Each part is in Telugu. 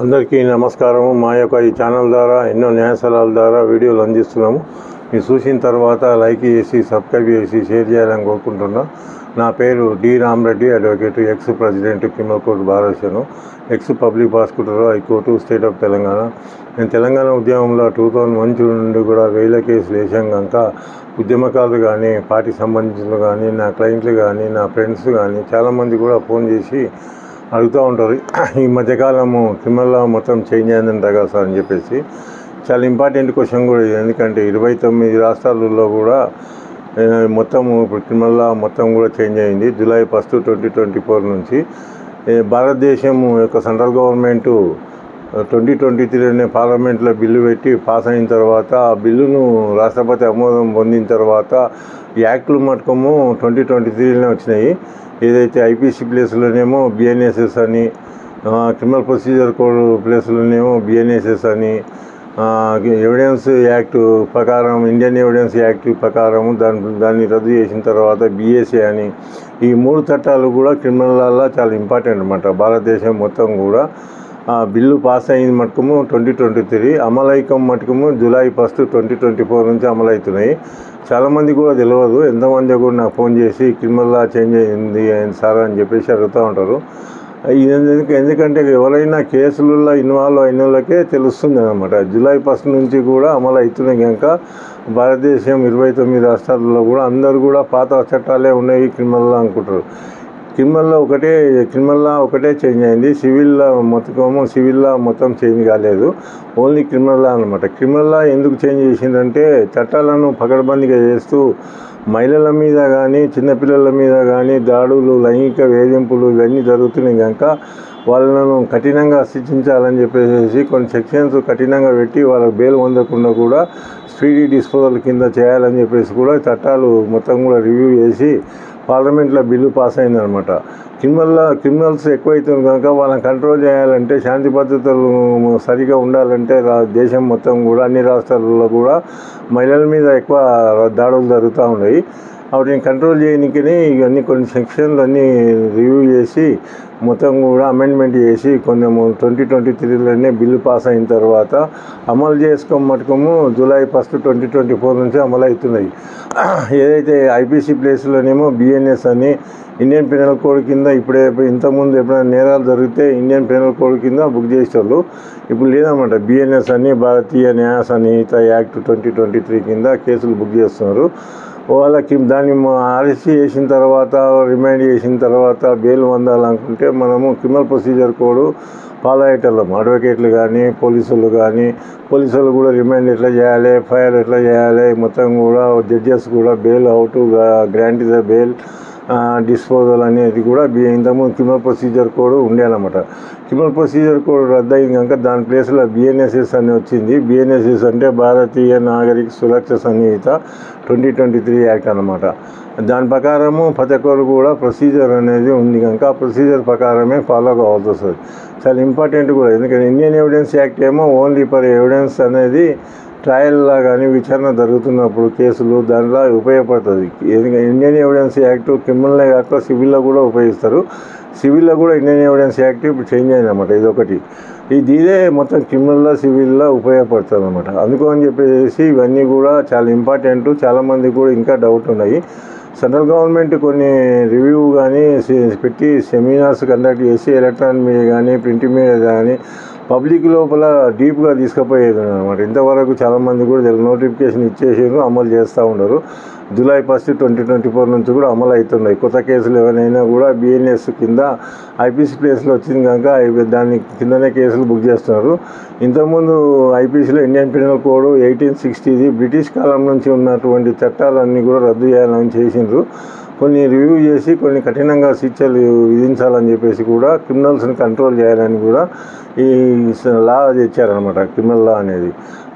అందరికీ నమస్కారము. మా యొక్క ఈ ఛానల్ ద్వారా ఎన్నో న్యాయస్థలాల ద్వారా వీడియోలు అందిస్తున్నాము. మీరు చూసిన తర్వాత లైక్ చేసి సబ్స్క్రైబ్ చేసి షేర్ చేయాలని కోరుకుంటున్నా. నా పేరు D Ramareddy, advocate, ex president, criminal court భారతదేశం, ex public prosecutor, high court, state of Telangana. నేను తెలంగాణ ఉద్యమంలో 2001 నుండి కూడా వేల కేసులు వేసాం కనుక ఉద్యమకారులు కానీ, పార్టీకి సంబంధించిన కానీ, నా క్లయింట్లు కానీ, నా ఫ్రెండ్స్ కానీ చాలామంది కూడా ఫోన్ చేసి అడుగుతూ ఉంటారు, ఈ మధ్యకాలము క్రిమినల్ లా మొత్తం చేంజ్ అయిందంట కదా సార్ అని చెప్పేసి. చాలా ఇంపార్టెంట్ క్వశ్చన్ కూడా ఇది. ఎందుకంటే 29 రాష్ట్రాలలో కూడా మొత్తం ఇప్పుడు క్రిమినల్ లా మొత్తం కూడా చేంజ్ అయింది. జూలై 1, 2024 నుంచి భారతదేశం యొక్క సెంట్రల్ గవర్నమెంటు 2023 పార్లమెంట్లో బిల్లు పెట్టి పాస్ అయిన తర్వాత ఆ బిల్లును రాష్ట్రపతి ఆమోదం పొందిన తర్వాత యాక్ట్లు మటుకము 2023లోనే వచ్చినాయి. ఏదైతే ఐపీసీ ప్లేస్లోనేమో బిఎన్ఎస్ఎస్ అని, క్రిమినల్ ప్రొసీజర్ కోడ్ ప్లేస్లోనేమో బిఎన్ఎస్ఎస్ అని, ఎవిడెన్స్ యాక్ట్ ప్రకారం, ఇండియన్ ఎవిడెన్స్ యాక్ట్ ప్రకారం దాన్ని రద్దు చేసిన తర్వాత బిఎస్ఏ అని, ఈ 3 చట్టాలు కూడా క్రిమినల్ లాలో చాలా ఇంపార్టెంట్ అన్నమాట. భారతదేశం మొత్తం కూడా బిల్లు పాస్ అయింది మటుకము 2023, అమలైకం మటుకము జూలై 1, 2024 నుంచి అమలవుతున్నాయి. చాలామంది కూడా తెలియదు. ఎంతమంది కూడా నాకు ఫోన్ చేసి క్రిమినల్ లా చేంజ్ అయింది సార్ అని చెప్పేసి అడుగుతూ ఉంటారు. ఎందుకంటే ఎవరైనా కేసులలో ఇన్వాల్వ్ అయిన వాళ్ళకే తెలుస్తుంది అన్నమాట. జూలై 1 నుంచి కూడా అమలు అవుతున్నాయి కనుక భారతదేశం 29 రాష్ట్రాలలో కూడా అందరూ కూడా పాత చట్టాలే ఉన్నాయి క్రిమినల్ లా అనుకుంటారు. క్రిమినల్ లా ఒకటే చేంజ్ అయింది. సివిల్ లా మొత్తం చేంజ్ కాలేదు. ఓన్లీ క్రిమినల్ లా అనమాట. క్రిమినల్ లా ఎందుకు చేంజ్ చేసిందంటే చట్టాలను పకడ్బందీగా చేస్తూ మహిళల మీద కానీ, చిన్నపిల్లల మీద కానీ దాడులు, లైంగిక వేధింపులు ఇవన్నీ జరుగుతున్నాయి కనుక వాళ్ళను కఠినంగా శిక్షించాలని చెప్పేసి కొన్ని సెక్షన్స్ కఠినంగా పెట్టి వాళ్ళకి బెయిల్ పొందకుండా కూడా స్పీడీ డిస్పోజల్ కింద చేయాలని చెప్పేసి కూడా చట్టాలు మొత్తం కూడా రివ్యూ చేసి పార్లమెంట్లో బిల్లు పాస్ అయిందనమాట. క్రిమినల్స్ ఎక్కువైతుంది కనుక వాళ్ళని కంట్రోల్ చేయాలంటే, శాంతి భద్రతలు సరిగా ఉండాలంటే దేశం మొత్తం కూడా అన్ని రాష్ట్రాలలో కూడా మహిళల మీద ఎక్కువ దాడులు జరుగుతూ ఉన్నాయి. వాటిని కంట్రోల్ చేయడానికని ఇవన్నీ కొన్ని సెక్షన్లు అన్నీ రివ్యూ చేసి మొత్తం కూడా అమెండ్మెంట్ చేసి కొంచెం 2023లోనే బిల్లు పాస్ అయిన తర్వాత అమలు చేసుకోమటకము జూలై 1, 2024 నుంచి అమలు అవుతున్నాయి. ఏదైతే ఐపీసీ ప్లేస్లోనేమో బిఎన్ఎస్ అని, ఇండియన్ పెనల్ కోడ్ కింద ఇంతకుముందు ఎప్పుడైనా నేరాలు జరిగితే ఇండియన్ పెనల్ కోడ్ కింద బుక్ చేసేవాళ్ళు. ఇప్పుడు లేదన్నమాట. బిఎన్ఎస్ అని, భారతీయ న్యాయ సంహిత యాక్ట్ 2023 కింద కేసులు బుక్ చేస్తున్నారు. వాళ్ళకి దాన్ని అరెస్ట్ చేసిన తర్వాత, రిమాండ్ చేసిన తర్వాత బెయిల్ పొందాలనుకుంటే మనము క్రిమినల్ ప్రొసీజర్ కోడ్ ఫాలో అయ్యేటోళ్ళం. అడ్వకేట్లు కానీ, పోలీసులు కూడా రిమాండ్ ఎట్లా చేయాలి, ఎఫ్ఐఆర్ ఎట్లా చేయాలి, మొత్తం కూడా జడ్జెస్ కూడా bail out, grant the bail, disposal అనేది కూడా ఇంతకుముందు క్రిమినల్ ప్రొసీజర్ కోడ్ ఉండేనమాట. క్రిమినల్ ప్రొసీజర్ కోడ్ రద్దు అయింది కనుక దాని ప్లేస్లో బిఎన్ఎస్ఎస్ అని వచ్చింది. బిఎన్ఎస్ఎస్ అంటే భారతీయ నాగరిక సురక్ష సంహిత 2023 యాక్ట్ అన్నమాట. దాని ప్రకారము ప్రతి ఒక్కరు కూడా ప్రొసీజర్ అనేది ఉంది కనుక ఆ ప్రొసీజర్ ప్రకారమే ఫాలో కావాల్సి వస్తుంది. చాలా ఇంపార్టెంట్ కూడా. ఎందుకంటే ఇండియన్ ఎవిడెన్స్ యాక్ట్ ఏమో ఓన్లీ ఫర్ ఎవిడెన్స్ అనేది ట్రయల్లా కానీ విచారణ జరుగుతున్నప్పుడు కేసులు దానిలో ఉపయోగపడుతుంది. ఎందుకంటే ఇండియన్ ఎవిడెన్స్ యాక్ట్ క్రిమినలే కాక సివిల్లో కూడా ఉపయోగిస్తారు. సివిల్లో కూడా ఇండియన్ ఎవిడెన్స్ యాక్ట్ ఇప్పుడు చేంజ్ అయింది అన్నమాట. ఇదే మొత్తం క్రిమినల్లో, సివిల్లో ఉపయోగపడుతుంది అన్నమాట. అందుకని చెప్పేసి ఇవన్నీ కూడా చాలా ఇంపార్టెంట్. చాలామంది కూడా ఇంకా డౌట్ ఉన్నాయి. సెంట్రల్ గవర్నమెంట్ కొన్ని రివ్యూ కానీ పెట్టి సెమినార్స్ కండక్ట్ చేసి ఎలక్ట్రానిక్ మీడియా కానీ, ప్రింట్ మీడియా కానీ పబ్లిక్ లోపల డీప్గా తీసుకుపోయేది అనమాట. ఇంతవరకు చాలామంది కూడా నోటిఫికేషన్ ఇచ్చేసారు, అమలు చేస్తూ ఉండరు. జూలై 1, 2024 నుంచి కూడా అమలు అవుతున్నాయి. కొత్త కేసులు ఏమైనా కూడా బిఎన్ఎస్ కింద ఐపీసీ ప్లేస్లో వచ్చింది కనుక దాని కిందనే కేసులు బుక్ చేస్తున్నారు. ఇంతకుముందు ఐపీసీలో ఇండియన్ పెనల్ కోడ్ 1860 బ్రిటిష్ కాలం నుంచి ఉన్నటువంటి చట్టాలన్నీ కూడా రద్దు చేయాలని చేసిండ్రు. కొన్ని రివ్యూ చేసి కొన్ని కఠినంగా శిక్షలు విధించాలని చెప్పేసి కూడా క్రిమినల్స్ని కంట్రోల్ చేయాలని కూడా ఈ లా తెచ్చారనమాట, క్రిమినల్ లా అనేది.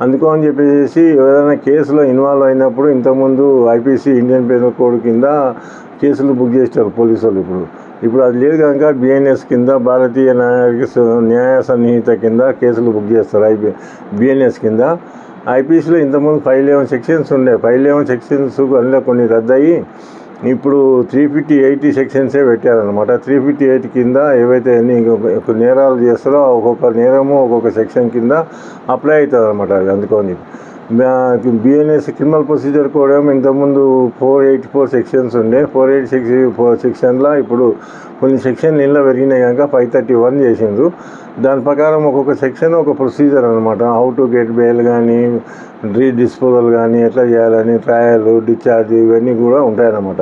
అందుకని చెప్పేసి ఏదైనా కేసులో ఇన్వాల్వ్ అయినప్పుడు ఇంతకుముందు ఐపీసీ ఇండియన్ పెనల్ కోడ్ కింద కేసులు బుక్ చేస్తారు పోలీసు వాళ్ళు. ఇప్పుడు అది లేదు కనుక బిఎన్ఎస్ కింద, భారతీయ న్యాయ సంహిత కింద కేసులు బుక్ చేస్తారు. బిఎన్ఎస్ కింద ఐపీసీలో ఇంతకుముందు 511 సెక్షన్స్ ఉండే. 511 సెక్షన్స్ అందులో కొన్ని రద్దయి ఇప్పుడు 358 సెక్షన్సే పెట్టారనమాట. 358 కింద ఏవైతే నేరాలు చేస్తారో ఒక్కొక్క నేరము ఒక్కొక్క సెక్షన్ కింద అప్లై అవుతుంది అనమాట. అది అందుకని బిఎన్ఎస్ క్రిమినల్ ప్రొసీజర్ కోడ్ ఏమో ఇంతకుముందు 484 సెక్షన్స్ ఉండే. 484 సెక్షన్లో ఇప్పుడు కొన్ని సెక్షన్లు ఇంట్లో పెరిగినాయి కనుక 531 చేసిండ్రు. దాని ప్రకారం ఒక్కొక్క సెక్షన్ ఒక ప్రొసీజర్ అనమాట. హౌ టు గెట్ బెయిల్ కానీ, డిస్పోజల్ కానీ, ఎట్లా చేయాలని, ట్రయల్, డిశ్చార్జ్ ఇవన్నీ కూడా ఉంటాయన్నమాట.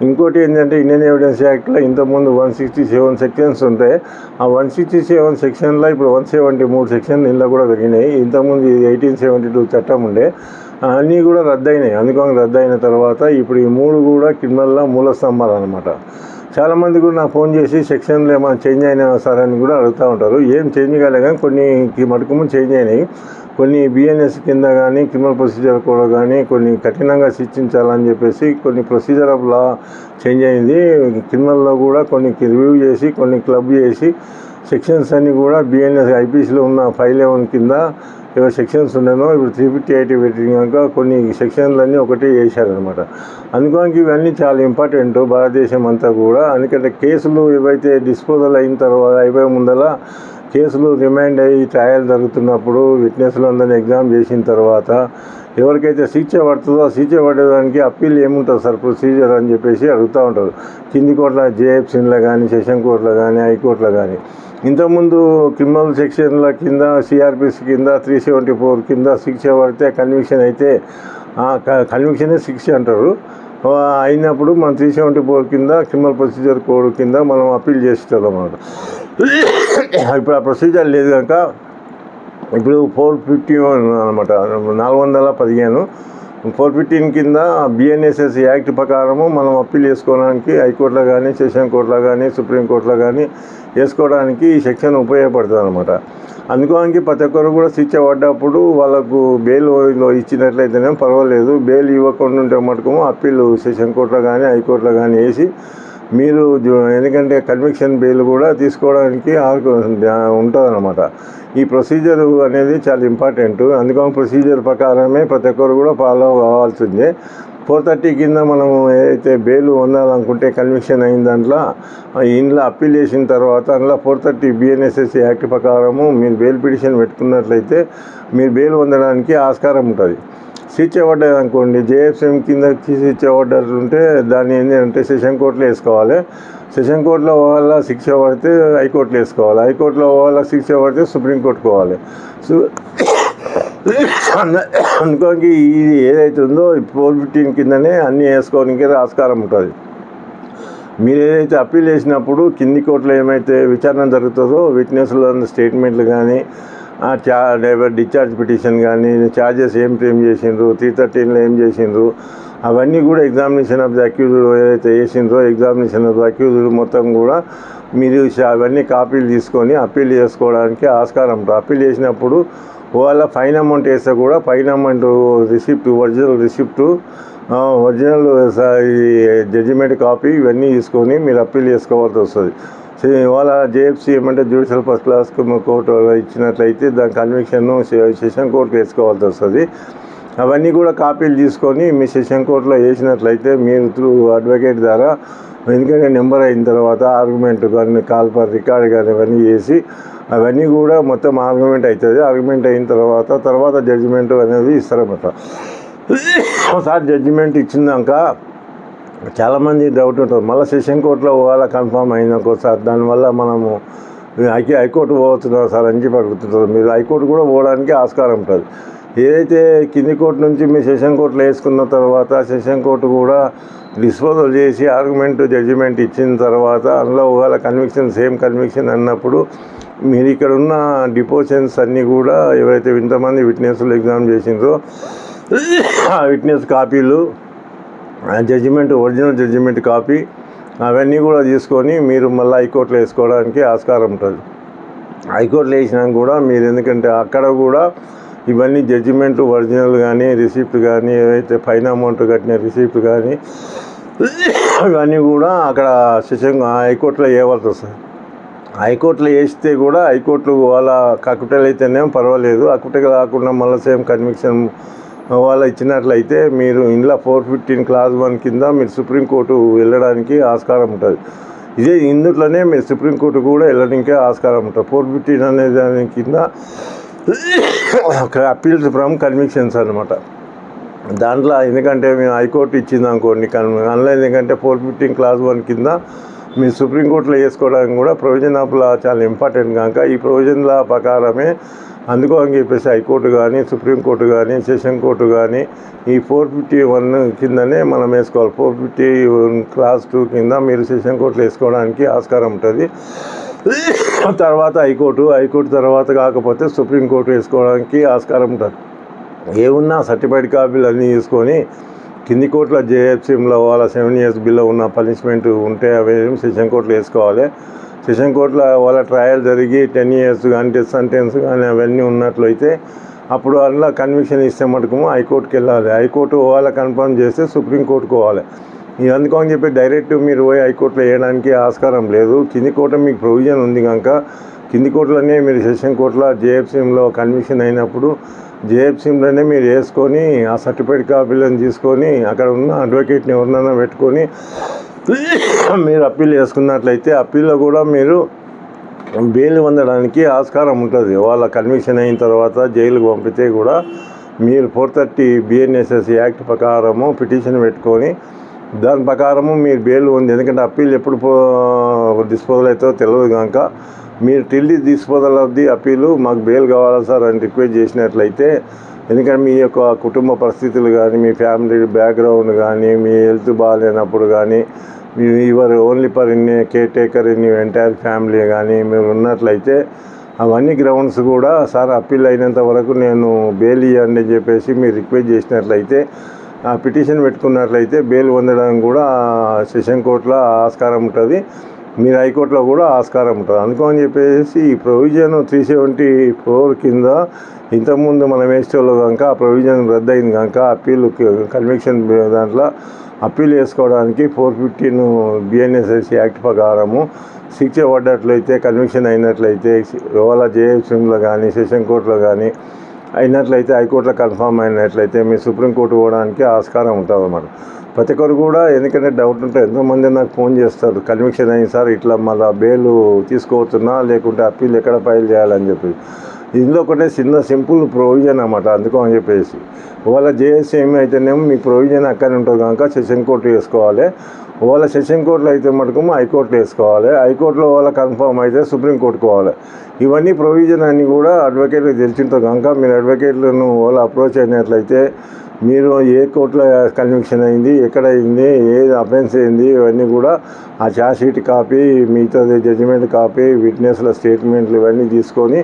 ఇంకోటి ఏంటంటే ఇండియన్ ఎవిడెన్స్ యాక్ట్లో ఇంతకుముందు 167 సెక్షన్స్ ఉంటాయి. ఆ 167 సెక్షన్లో ఇప్పుడు 173 సెక్షన్లు ఇంట్లో కూడా పెరిగినాయి. ఇంతకుముందు 1872 చట్టం ఉండే, అన్నీ కూడా రద్దయినాయి. అందుకని రద్దయిన తర్వాత ఇప్పుడు ఈ 3 కూడా క్రిమినల్లో మూల స్తంభాలు అనమాట. చాలామంది కూడా నాకు ఫోన్ చేసి సెక్షన్లు ఏమైనా చేంజ్ అయినా సార్ అని కూడా అడుగుతూ ఉంటారు. ఏం చేంజ్ కాలేదు కానీ కొన్ని మటుకు చేంజ్ అయినాయి. కొన్ని బిఎన్ఎస్ కింద కానీ క్రిమినల్ ప్రొసీజర్ కూడా కానీ కొన్ని కఠినంగా శిక్షించాలని చెప్పేసి కొన్ని ప్రొసీజర్ ఆఫ్ లా చేంజ్ అయింది. క్రిమినల్లో కూడా కొన్ని రివ్యూ చేసి కొన్ని క్లబ్ చేసి సెక్షన్స్ అన్నీ కూడా బిఎన్ఎస్ ఐపీసీలో ఉన్న 511 కింద ఏవైతే సెక్షన్స్ ఉన్నానో ఇప్పుడు 358 పెట్టినాక కొన్ని సెక్షన్లన్నీ ఒకటే చేశారనమాట. అందుకని ఇవన్నీ చాలా ఇంపార్టెంట్ భారతదేశం అంతా కూడా. ఎందుకంటే కేసులు ఏవైతే డిస్పోజల్ అయిన తర్వాత అయిపోయే ముందల కేసులు రిమైండ్ అయ్యి ట్రయల్ జరుగుతున్నప్పుడు విట్నెస్లు అందరినీ ఎగ్జామ్ చేసిన తర్వాత ఎవరికైతే శిక్ష పడుతుందో శిక్ష పడేదానికి అప్పీల్ ఏముంటుంది సార్ ప్రొసీజర్ అని చెప్పేసి అడుగుతూ ఉంటారు. కింది కోర్టుల జేఎఫ్సీలో కానీ, సెషన్ కోర్టులో కానీ, హైకోర్టులో కానీ. ఇంతకుముందు క్రిమినల్ సెక్షన్ల కింద సిఆర్పిసి కింద 374 కింద శిక్ష పడితే కన్విక్షన్ అయితే కన్విక్షనే శిక్ష అంటారు. అయినప్పుడు మనం 374 కింద క్రిమినల్ ప్రొసీజర్ కోడ్ కింద మనం అప్పీల్ చేసేటాం అన్నమాట. ఇప్పుడు ఆ ప్రొసీజర్ లేదు కనుక ఇప్పుడు 451 అనమాట, 415 415 కింద బిఎన్ఎస్ఎస్ యాక్ట్ ప్రకారము మనం అప్పీల్ చేసుకోవడానికి హైకోర్టులో కానీ, సెషన్ కోర్టులో కానీ, సుప్రీంకోర్టులో కానీ వేసుకోవడానికి ఈ సెక్షన్ ఉపయోగపడుతుంది అనమాట. అందుకోనికి ప్రతి ఒక్కరు కూడా శిక్ష పడ్డప్పుడు వాళ్ళకు బెయిల్ ఇచ్చినట్లయితేనే పర్వాలేదు. బెయిల్ ఇవ్వకుండా ఉంటే మటుకు అప్పీల్ సెషన్ కోర్టులో కానీ, హైకోర్టులో కానీ వేసి మీరు ఎందుకంటే కన్విక్షన్ బెయిల్ కూడా తీసుకోవడానికి ఉంటుంది అన్నమాట. ఈ ప్రొసీజర్ అనేది చాలా ఇంపార్టెంట్. అందుకని ప్రొసీజర్ ప్రకారమే ప్రతి ఒక్కరు కూడా ఫాలో కావాల్సిందే. 430 కింద మనము ఏదైతే బెయిల్ పొందాలనుకుంటే కన్విక్షన్ అయిన దాంట్లో ఇంట్లో అప్పీల్ చేసిన తర్వాత అందులో 430 బిఎన్ఎస్ఎస్ యాక్ట్ ప్రకారము మీరు బెయిల్ పిటిషన్ పెట్టుకున్నట్లయితే మీరు బెయిల్ పొందడానికి ఆస్కారం ఉంటుంది. శిక్ష పడ్డది అనుకోండి, జేఎఫ్ఎం కింద శిక్ష పడ్డట్టు ఉంటే దాన్ని ఏంటంటే సెషన్ కోర్టులో వేసుకోవాలి. సెషన్ కోర్టులో వాళ్ళ శిక్ష పడితే హైకోర్టులో వేసుకోవాలి. హైకోర్టులో వాళ్ళ శిక్ష పడితే సుప్రీంకోర్టుకు పోవాలి. అందుకోనికి ఇది ఏదైతే ఉందో 415 కిందనే అన్నీ వేసుకోవడానికి ఆస్కారం ఉంటుంది. మీరు ఏదైతే అప్పీల్ చేసినప్పుడు కింది కోర్టులో ఏమైతే విచారణ జరుగుతుందో విట్నెస్ల స్టేట్మెంట్లు కానీ, డిశ్చార్జ్ పిటిషన్ కానీ, ఛార్జెస్ ఏం ఫ్రేమ్ చేసిండ్రు, 313లో ఏం చేసిండ్రు, అవన్నీ కూడా ఎగ్జామినేషన్ ఆఫ్ ది అక్యూజ్డ్ ఏదైతే వేసిండ్రో ఎగ్జామినేషన్ ఆఫ్ ది అక్యూజ్డ్ మొత్తం కూడా మీరు అవన్నీ కాపీలు తీసుకొని అప్పీల్ చేసుకోవడానికి ఆస్కారం ఉంటుంది. అప్పీల్ చేసినప్పుడు వాళ్ళ ఫైన్ అమౌంట్ వేస్తే కూడా fine amount receipt, original receipt, original judgement copy ఇవన్నీ తీసుకొని మీరు అప్పీల్ చేసుకోవాల్సి వస్తుంది. ఇవాళ జేఎఫ్సీ ఏమంటే జ్యుడిషియల్ ఫస్ట్ క్లాస్ కోర్టు ఇచ్చినట్లయితే దాని కన్విక్షన్ సెషన్ కోర్టులో వేసుకోవాల్సి వస్తుంది. అవన్నీ కూడా కాపీలు తీసుకొని మీ సెషన్ కోర్టులో వేసినట్లయితే మీరు త్రూ అడ్వకేట్ ద్వారా, ఎందుకంటే నెంబర్ అయిన తర్వాత ఆర్గ్యుమెంట్ కానీ, కాల్ ఫర్ రికార్డ్ కానీ ఇవన్నీ చేసి అవన్నీ కూడా మొత్తం ఆర్గ్యుమెంట్ అవుతుంది. ఆర్గ్యుమెంట్ అయిన తర్వాత జడ్జిమెంట్ అనేది ఇస్తారన్నమాట. ఒకసారి జడ్జిమెంట్ ఇచ్చినాక చాలామంది డౌట్ ఉంటుంది, మళ్ళీ సెషన్ కోర్టులో పోవాలా కన్ఫామ్ అయినాక సార్, దానివల్ల మనము హైకోర్టు పోతున్నాం సార్ అని చెప్పి అడుగుతుంటారు. మీరు హైకోర్టు కూడా పోవడానికి ఆస్కారం ఉంటుంది. ఏదైతే కింది కోర్టు నుంచి మీ సెషన్ కోర్టులో వేసుకున్న తర్వాత సెషన్ కోర్టు కూడా డిస్పోజల్ చేసి ఆర్గ్యుమెంట్ జడ్జిమెంట్ ఇచ్చిన తర్వాత అందులో ఒకవేళ కన్విక్షన్ సేమ్ కన్విక్షన్ అన్నప్పుడు మీరు ఇక్కడ ఉన్న డిపోషన్స్ అన్నీ కూడా ఎవరైతే ఇంతమంది విట్నెస్లు ఎగ్జామ్ చేసిండ్రో ఆ విట్నెస్ కాపీలు, జడ్జిమెంట్, ఒరిజినల్ జడ్జిమెంట్ కాపీ అవన్నీ కూడా తీసుకొని మీరు మళ్ళీ హైకోర్టులో వేసుకోవడానికి ఆస్కారం ఉంటుంది. హైకోర్టులో వేసినాక కూడా మీరు ఎందుకంటే అక్కడ కూడా ఇవన్నీ జడ్జిమెంట్ ఒరిజినల్ కానీ, రిసిప్ట్ కానీ, ఏవైతే ఫైన్ అమౌంట్ కట్టిన రిసిప్ట్ కానీ ఇవన్నీ కూడా అక్కడ హైకోర్టులో వేయవలసి వస్తుంది. హైకోర్టులో వేస్తే కూడా హైకోర్టు వాళ్ళ అక్విటల్ అయితేనేమో పర్వాలేదు, అక్విటల్ కాకుండా మళ్ళీ సేమ్ కన్విక్షన్ వాళ్ళు ఇచ్చినట్లయితే మీరు ఇందులో 415 క్లాస్ 1 కింద మీరు సుప్రీంకోర్టు వెళ్ళడానికి ఆస్కారం ఉంటుంది. ఇదే ఇందుట్లోనే మీరు సుప్రీంకోర్టు కూడా వెళ్ళడానికే ఆస్కారం ఉంటుంది. 415 అనే దాని కింద అప్పీల్స్ ఫ్రమ్ కన్విక్షన్స్ అనమాట. దాంట్లో ఎందుకంటే మేము హైకోర్టు ఇచ్చింది అనుకోండి, అందులో ఎందుకంటే 415 క్లాస్ 1 కింద మీరు సుప్రీంకోర్టులో వేసుకోవడానికి కూడా ప్రొవిజన్ ఆఫ్ లా చాలా ఇంపార్టెంట్ కనుక ఈ ప్రొవిజన్ లా ప్రకారమే అందుకో అని చెప్పేసి హైకోర్టు కానీ సుప్రీంకోర్టు కానీ సెషన్ కోర్టు కానీ ఈ 451 కిందనే మనం వేసుకోవాలి. 451 క్లాస్ 2 కింద మీరు సెషన్ కోర్టులో వేసుకోవడానికి ఆస్కారం ఉంటుంది. తర్వాత హైకోర్టు తర్వాత కాకపోతే సుప్రీంకోర్టు వేసుకోవడానికి ఆస్కారం ఉంటుంది. ఏమున్నా సర్టిఫైడ్ కాపీలు అన్నీ తీసుకొని కింది కోర్టులో జేఎఫ్సీలో వాళ్ళ 7 years బిల్లో ఉన్న పనిష్మెంట్ ఉంటే అవి సెషన్ కోర్టులో వేసుకోవాలి. సెషన్ కోర్టులో వాళ్ళ ట్రయల్ జరిగి 10 years కానీ డెత్ సెంటెన్స్ కానీ అవన్నీ ఉన్నట్లయితే అప్పుడు అందులో కన్విక్షన్ ఇస్తే మటుకు హైకోర్టుకి వెళ్ళాలి. హైకోర్టు వాళ్ళ కన్ఫర్మ్ చేస్తే సుప్రీంకోర్టుకు పోవాలి. ఇది అందుకని చెప్పి డైరెక్ట్ మీరు పోయి హైకోర్టులో వేయడానికి ఆస్కారం లేదు. కింది కోర్టు మీకు ప్రొవిజన్ ఉంది కనుక కింది కోర్టులోనే మీరు సెషన్ కోర్టులో జేఎఫ్సీలో కన్విక్షన్ అయినప్పుడు జేఎఫ్సీలోనే మీరు వేసుకొని ఆ సర్టిఫైడ్ కాపీలను తీసుకొని అక్కడ ఉన్న అడ్వకేట్ని ఎవరినైనా పెట్టుకొని మీరు అప్పీల్ చేసుకున్నట్లయితే అప్పీల్లో కూడా మీరు బెయిల్ పొందడానికి ఆస్కారం ఉంటుంది. వాళ్ళ కన్విక్షన్ అయిన తర్వాత జైలుకు పంపితే కూడా మీరు 430 BNSS యాక్ట్ ప్రకారము పిటిషన్ పెట్టుకొని దాని ప్రకారము మీరు బెయిల్ ఉంది. ఎందుకంటే అప్పీల్ ఎప్పుడు డిస్పోజల్ అవుతుందో తెలియదు కనుక మీరు till disposal of the appeal మాకు బెయిల్ కావాలా సార్ అని రిక్వెస్ట్ చేసినట్లయితే, ఎందుకంటే మీ యొక్క కుటుంబ పరిస్థితులు కానీ మీ ఫ్యామిలీ బ్యాక్గ్రౌండ్ కానీ మీ హెల్త్ బాగాలేనప్పుడు కానీ me your only for in care taker in entire family కానీ మీరు ఉన్నట్లయితే అవన్నీ గ్రౌండ్స్ కూడా సార్ అప్పీల్ అయినంత వరకు నేను బెయిల్ ఇవ్వండి అని చెప్పేసి మీరు రిక్వెస్ట్ చేసినట్లయితే ఆ పిటిషన్ పెట్టుకున్నట్లయితే బెయిల్ పొందడానికి కూడా సెషన్ కోర్టులో ఆస్కారం ఉంటుంది. మీరు హైకోర్టులో కూడా ఆస్కారం ఉంటుంది. అందుకని చెప్పేసి ఈ ప్రొవిజన్ 374 కింద ఇంతకుముందు మనం వేసేవాళ్ళు కనుక ఆ ప్రొవిజన్ రద్దు అయింది కనుక అప్పీల్ కన్విక్షన్ దాంట్లో అప్పీల్ వేసుకోవడానికి 415 BNSS యాక్ట్ ప్రకారము శిక్ష పడ్డట్లయితే కన్విక్షన్ అయినట్లయితే వాళ్ళ జేఎఫ్సీలో కానీ సెషన్ కోర్టులో కానీ అయినట్లయితే హైకోర్టులో కన్ఫర్మ్ అయినట్లయితే మీరు సుప్రీంకోర్టు పోవడానికి ఆస్కారం ఉంటుంది అన్నమాట. ప్రతి ఒక్కరు కూడా ఎందుకంటే డౌట్ ఉంటే ఎంతోమంది నాకు ఫోన్ చేస్తారు, కన్విక్షన్ అయింది సార్ ఇట్లా మళ్ళీ బెయిల్ తీసుకోవచ్చున్నా లేకుంటే అప్పీల్ ఎక్కడ ఫైల్ చేయాలని చెప్పి. ఇందులో ఒకటే చిన్న సింపుల్ ప్రొవిజన్ అన్నమాట. అందుకో అని చెప్పేసి వాళ్ళ జేఎస్ఎం అయితేనేమో మీ ప్రొవిజన్ అక్కడే ఉంటుంది కనుక సెషన్ కోర్టు వేసుకోవాలి. వాళ్ళ సెషన్ కోర్టులో అయితే మటుకు హైకోర్టులో వేసుకోవాలి. హైకోర్టులో వాళ్ళ కన్ఫర్మ్ అయితే సుప్రీంకోర్టుకు పోవాలి. ఇవన్నీ ప్రొవిజన్ అన్నీ కూడా అడ్వకేట్లకు తెలిసింటుంది కనుక మీరు అడ్వకేట్లను వాళ్ళు అప్రోచ్ అయినట్లయితే మీరు ఏ కోర్టులో కన్విక్షన్ అయింది, ఎక్కడ అయింది, ఏ అఫెన్స్ అయింది, ఇవన్నీ కూడా ఆ ఛార్జ్ షీట్ కాపీ, మిగతా జడ్జిమెంట్ కాపీ, విట్నెస్ల స్టేట్మెంట్లు ఇవన్నీ తీసుకొని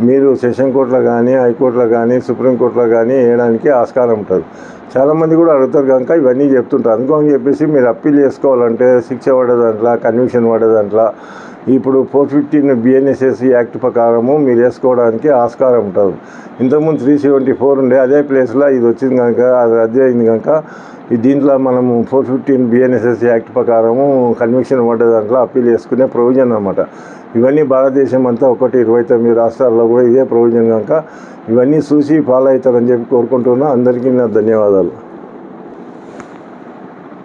మీరు సెషన్ కోర్టులో కానీ హైకోర్టులో కానీ సుప్రీంకోర్టులో కానీ వేయడానికి ఆస్కారం ఉంటుంది. చాలామంది కూడా అడుగుతారు కనుక ఇవన్నీ చెప్తుంటారు. అందుకని చెప్పేసి మీరు అప్పీల్ చేసుకోవాలంటే శిక్ష పడేదాంట్లో కన్విక్షన్ పడేదాంట్లో ఇప్పుడు 415 BNSS యాక్ట్ ప్రకారము మీరు వేసుకోవడానికి ఆస్కారం ఉంటుంది. ఇంతకుముందు 374 ఉండే అదే ప్లేస్లో ఇది వచ్చింది కనుక అది రద్దు అయింది కనుక దీంట్లో మనము 415 BNSS యాక్ట్ ప్రకారము కన్విక్షన్ పడ్డ దాంట్లో అప్పీల్ చేసుకునే ప్రొవిజన్ అన్నమాట. ఇవన్నీ భారతదేశం అంతా 29 రాష్ట్రాల్లో కూడా ఇదే ప్రొవిజన్ కనుక ఇవన్నీ చూసి ఫాలో అవుతారని చెప్పి కోరుకుంటున్నా. అందరికీ నా ధన్యవాదాలు.